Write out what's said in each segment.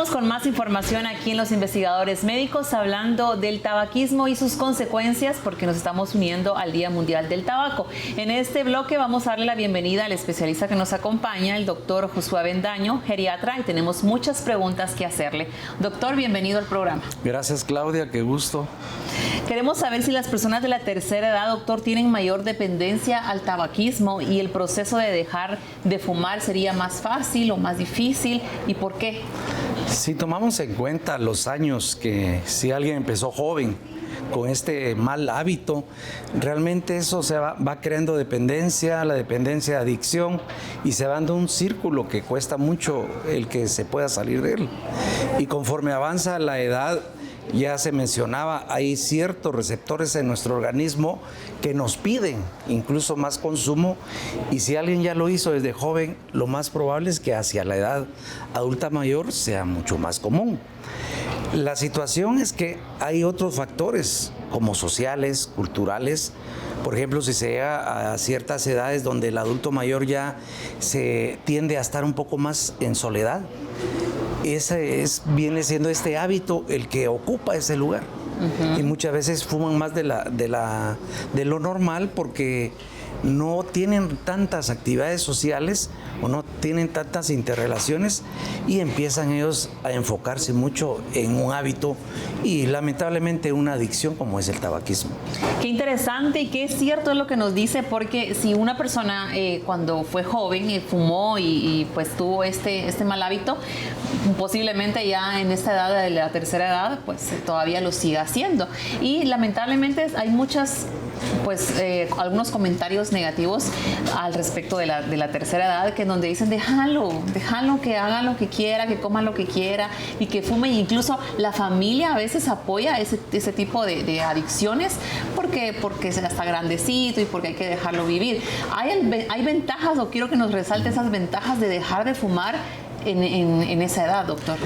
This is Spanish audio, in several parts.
Continuamos con más información aquí en Los Investigadores Médicos, hablando del tabaquismo y sus consecuencias, porque nos estamos uniendo al Día Mundial del Tabaco. En este bloque vamos a darle la bienvenida al especialista que nos acompaña, el doctor Josué Avendaño, geriatra, y tenemos muchas preguntas que hacerle. Doctor, bienvenido al programa. Gracias, Claudia, qué gusto. Queremos saber si las personas de la tercera edad, doctor, tienen mayor dependencia al tabaquismo y el proceso de dejar de fumar sería más fácil o más difícil, ¿y por qué? Si tomamos en cuenta los años que si alguien empezó joven con este mal hábito, realmente eso se va creando dependencia, la dependencia de adicción, y se va dando un círculo que cuesta mucho el que se pueda salir de él. Y conforme avanza la edad, ya se mencionaba, hay ciertos receptores en nuestro organismo que nos piden incluso más consumo, y si alguien ya lo hizo desde joven, lo más probable es que hacia la edad adulta mayor sea mucho más común. La situación es que hay otros factores como sociales, culturales. Por ejemplo, si se llega a ciertas edades donde el adulto mayor ya se tiende a estar un poco más en soledad, viene siendo este hábito el que ocupa ese lugar. Y muchas veces fuman más de lo normal porque no tienen tantas actividades sociales o no tienen tantas interrelaciones, y empiezan ellos a enfocarse mucho en un hábito y lamentablemente una adicción como es el tabaquismo. Qué interesante y qué cierto es lo que nos dice, porque si una persona cuando fue joven fumó y pues tuvo este mal hábito, posiblemente ya en esta edad de la tercera edad pues todavía lo siga haciendo, y lamentablemente hay muchas algunos comentarios negativos al respecto de la tercera edad, que donde dicen déjalo que haga lo que quiera, que coma lo que quiera y que fume. Incluso la familia a veces apoya ese tipo de adicciones porque se está grandecito y porque hay que dejarlo vivir. Hay ventajas, o quiero que nos resalte esas ventajas de dejar de fumar en esa edad, doctor.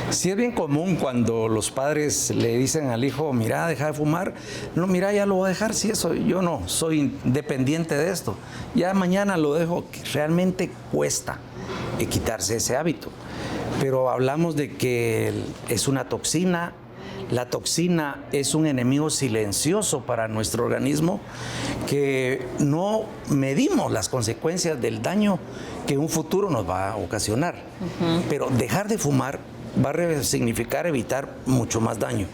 Sí, es bien común cuando los padres le dicen al hijo, mira, deja de fumar. No, mira, ya lo voy a dejar. Sí, eso, yo no, soy dependiente de esto. Ya mañana lo dejo. Realmente cuesta quitarse ese hábito. Pero hablamos de que es una toxina. La toxina es un enemigo silencioso para nuestro organismo, que no medimos las consecuencias del daño que en un futuro nos va a ocasionar. Pero dejar de fumar va a significar evitar mucho más daño.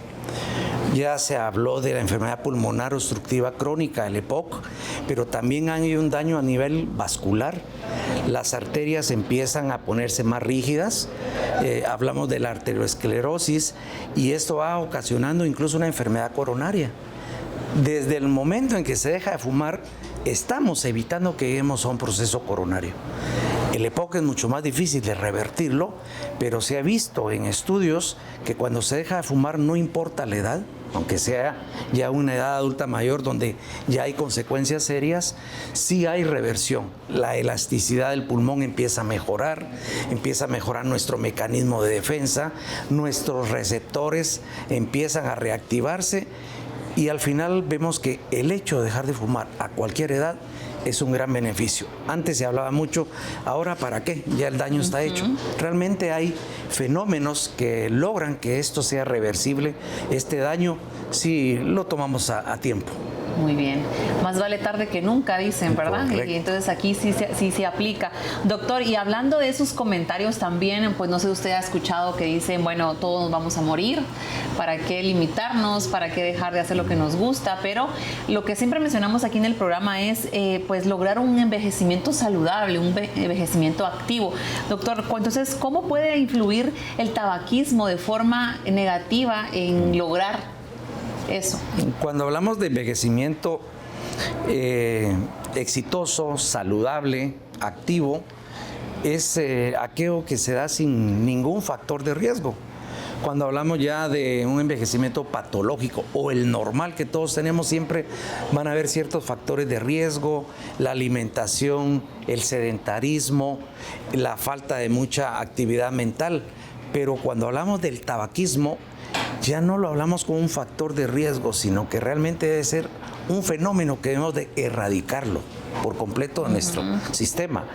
Ya se habló de la enfermedad pulmonar obstructiva crónica, el EPOC, pero también hay un daño a nivel vascular. Las arterias empiezan a ponerse más rígidas, hablamos de la arteriosclerosis, y esto va ocasionando incluso una enfermedad coronaria. Desde el momento en que se deja de fumar, estamos evitando que lleguemos a un proceso coronario. El EPOC es mucho más difícil de revertirlo, pero se ha visto en estudios que cuando se deja de fumar, no importa la edad, aunque sea ya una edad adulta mayor donde ya hay consecuencias serias, sí hay reversión. La elasticidad del pulmón empieza a mejorar nuestro mecanismo de defensa, nuestros receptores empiezan a reactivarse, y al final vemos que el hecho de dejar de fumar a cualquier edad es un gran beneficio. Antes se hablaba mucho, ahora ¿para qué? Ya el daño está hecho. Realmente hay fenómenos que logran que esto sea reversible, este daño, si lo tomamos a tiempo. Muy bien. Más vale tarde que nunca, dicen, ¿verdad? Correcto. Y entonces aquí sí se aplica. Doctor, y hablando de esos comentarios también, pues no sé si usted ha escuchado que dicen, bueno, todos nos vamos a morir, ¿para qué limitarnos? ¿Para qué dejar de hacer lo que nos gusta? Pero lo que siempre mencionamos aquí en el programa es, pues, lograr un envejecimiento saludable, un envejecimiento activo. Doctor, entonces, ¿cómo puede influir el tabaquismo de forma negativa en lograr eso? Cuando hablamos de envejecimiento exitoso, saludable, activo, es aquello que se da sin ningún factor de riesgo. Cuando hablamos ya de un envejecimiento patológico o el normal que todos tenemos, siempre van a haber ciertos factores de riesgo, la alimentación, el sedentarismo, la falta de mucha actividad mental. Pero cuando hablamos del tabaquismo, ya no lo hablamos como un factor de riesgo, sino que realmente debe ser un fenómeno que debemos de erradicarlo. por completo en nuestro sistema.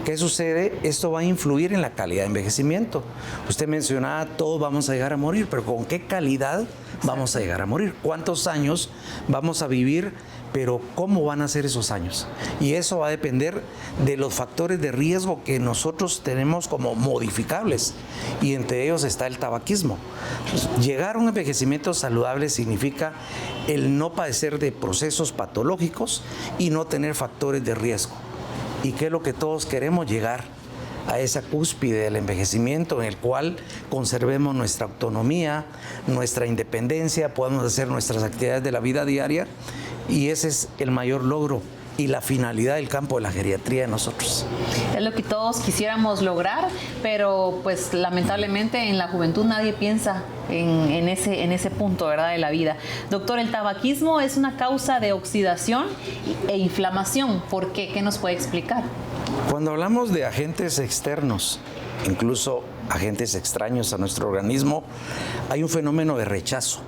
¿Qué sucede? Esto va a influir en la calidad de envejecimiento. Usted mencionaba, todos vamos a llegar a morir, pero ¿con qué calidad vamos a llegar a morir? ¿Cuántos años vamos a vivir? Pero ¿cómo van a ser esos años? Y eso va a depender de los factores de riesgo que nosotros tenemos como modificables, y entre ellos está el tabaquismo. Llegar a un envejecimiento saludable significa el no padecer de procesos patológicos y no tener factores de riesgo. ¿Y qué es lo que todos queremos? Llegar a esa cúspide del envejecimiento en el cual conservemos nuestra autonomía, nuestra independencia, podamos hacer nuestras actividades de la vida diaria, y ese es el mayor logro y la finalidad del campo de la geriatría de nosotros. Es lo que todos quisiéramos lograr, pero pues lamentablemente en la juventud nadie piensa en ese punto, ¿verdad?, de la vida. Doctor, el tabaquismo es una causa de oxidación e inflamación. ¿Por qué? ¿Qué nos puede explicar? Cuando hablamos de agentes externos, incluso agentes extraños a nuestro organismo, hay un fenómeno de rechazo.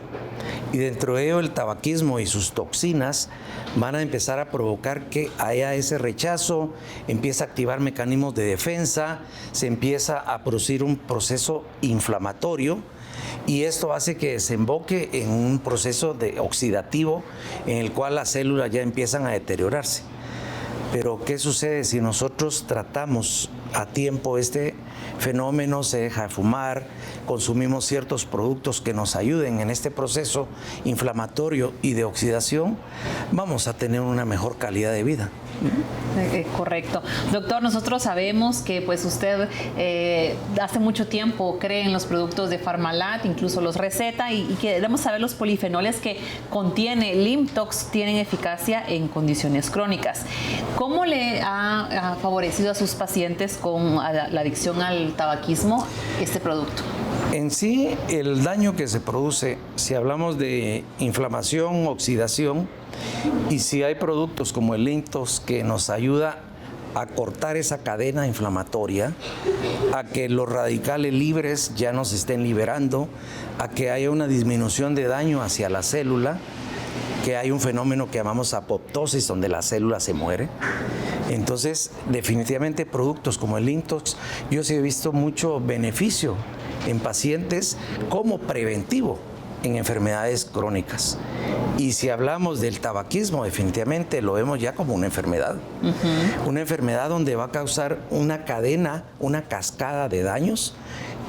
Y dentro de ello el tabaquismo y sus toxinas van a empezar a provocar que haya ese rechazo, empieza a activar mecanismos de defensa, se empieza a producir un proceso inflamatorio, y esto hace que desemboque en un proceso oxidativo en el cual las células ya empiezan a deteriorarse. Pero ¿qué sucede si nosotros tratamos a tiempo este fenómeno? Se deja de fumar, consumimos ciertos productos que nos ayuden en este proceso inflamatorio y de oxidación, vamos a tener una mejor calidad de vida. Correcto. Doctor, nosotros sabemos que pues usted hace mucho tiempo cree en los productos de Pharmalat, incluso los receta, y queremos saber los polifenoles que contiene Limtox tienen eficacia en condiciones crónicas. ¿Cómo le ha favorecido a sus pacientes con la adicción al tabaquismo este producto? En sí, el daño que se produce, si hablamos de inflamación, oxidación, y si hay productos como el Limtox que nos ayuda a cortar esa cadena inflamatoria, a que los radicales libres ya no se estén liberando, a que haya una disminución de daño hacia la célula, que hay un fenómeno que llamamos apoptosis, donde la célula se muere. Entonces, definitivamente productos como el Limtox, yo sí he visto mucho beneficio en pacientes como preventivo en enfermedades crónicas. Y si hablamos del tabaquismo, definitivamente lo vemos ya como una enfermedad. Una enfermedad donde va a causar una cadena, una cascada de daños,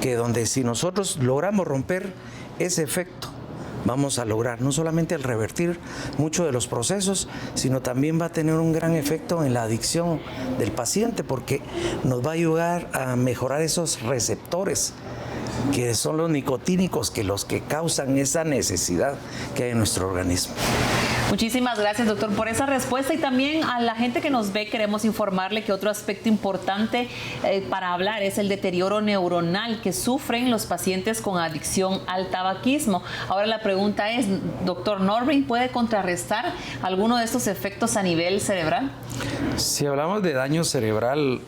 que donde si nosotros logramos romper ese efecto, vamos a lograr no solamente el revertir muchos de los procesos, sino también va a tener un gran efecto en la adicción del paciente, porque nos va a ayudar a mejorar esos receptores que son los nicotínicos, que los que causan esa necesidad que hay en nuestro organismo. Muchísimas gracias, doctor, por esa respuesta, y también a la gente que nos ve queremos informarle que otro aspecto importante para hablar es el deterioro neuronal que sufren los pacientes con adicción al tabaquismo. Ahora la pregunta es, doctor Norvin, ¿puede contrarrestar alguno de estos efectos a nivel cerebral? Si hablamos de daño cerebral,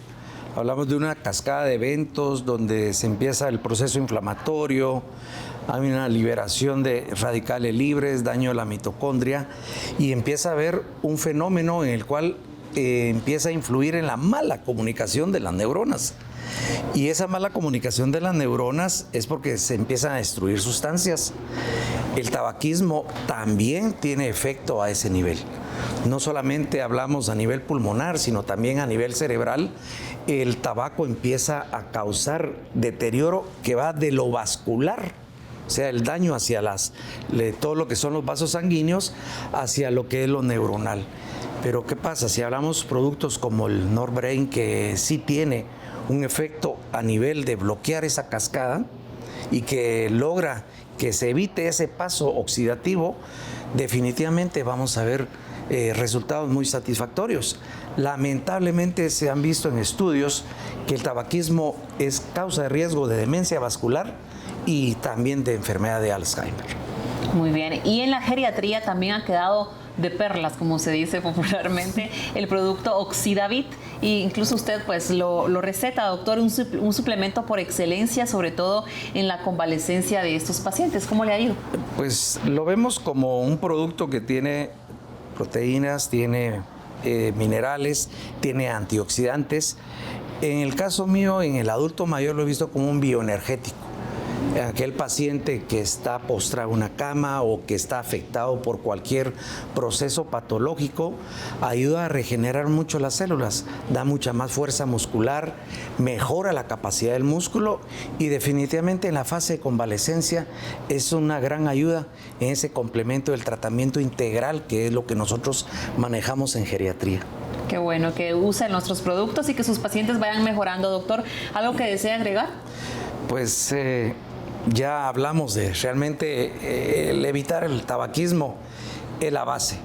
hablamos de una cascada de eventos donde se empieza el proceso inflamatorio, hay una liberación de radicales libres, daño a la mitocondria, y empieza a haber un fenómeno en el cual empieza a influir en la mala comunicación de las neuronas. Y esa mala comunicación de las neuronas es porque se empiezan a destruir sustancias. El tabaquismo también tiene efecto a ese nivel. No solamente hablamos a nivel pulmonar, sino también a nivel cerebral. El tabaco empieza a causar deterioro que va de lo vascular, o sea, el daño hacia todo lo que son los vasos sanguíneos, hacia lo que es lo neuronal. Pero ¿qué pasa? Si hablamos productos como el Norbrain, que sí tiene un efecto a nivel de bloquear esa cascada y que logra que se evite ese paso oxidativo, definitivamente vamos a ver resultados muy satisfactorios. Lamentablemente se han visto en estudios que el tabaquismo es causa de riesgo de demencia vascular y también de enfermedad de Alzheimer. Muy bien. Y en la geriatría también ha quedado de perlas, como se dice popularmente, el producto Oxidavit, e incluso usted pues lo receta, doctor, un suplemento por excelencia, sobre todo en la convalecencia de estos pacientes. ¿Cómo le ha ido? Pues lo vemos como un producto que tiene proteínas, tiene minerales, tiene antioxidantes. En el caso mío, en el adulto mayor lo he visto como un bioenergético. Aquel paciente que está postrado en una cama o que está afectado por cualquier proceso patológico, ayuda a regenerar mucho las células, da mucha más fuerza muscular, mejora la capacidad del músculo y definitivamente en la fase de convalecencia es una gran ayuda en ese complemento del tratamiento integral que es lo que nosotros manejamos en geriatría. Qué bueno que usen nuestros productos y que sus pacientes vayan mejorando. Doctor, ¿algo que desea agregar? Pues ya hablamos de realmente el evitar el tabaquismo es la base.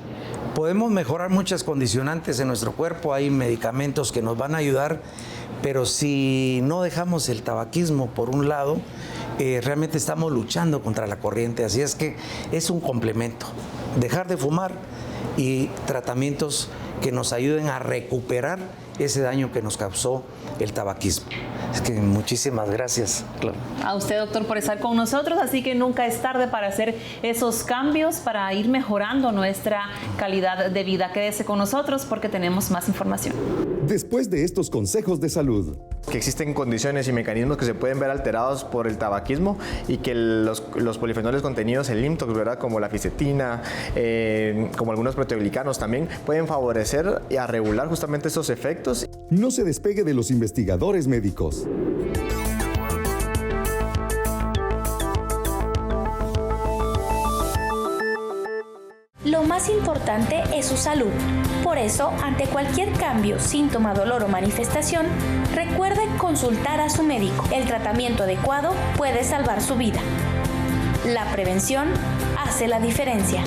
Podemos mejorar muchas condicionantes en nuestro cuerpo, hay medicamentos que nos van a ayudar, pero si no dejamos el tabaquismo por un lado, realmente estamos luchando contra la corriente, así es que es un complemento. Dejar de fumar y tratamientos que nos ayuden a recuperar ese daño que nos causó el tabaquismo. Es que muchísimas gracias, Clau. A usted, doctor, por estar con nosotros, así que nunca es tarde para hacer esos cambios, para ir mejorando nuestra calidad de vida. Quédese con nosotros porque tenemos más información. Después de estos consejos de salud. Que existen condiciones y mecanismos que se pueden ver alterados por el tabaquismo y que los polifenoles contenidos en IMTOX, ¿verdad? Como la fisetina, como algunos proteoglicanos también, pueden favorecer y a regular justamente esos efectos. No se despegue de los investigadores médicos. Lo más importante es su salud. Por eso, ante cualquier cambio, síntoma, dolor o manifestación, recuerde consultar a su médico. El tratamiento adecuado puede salvar su vida. La prevención hace la diferencia.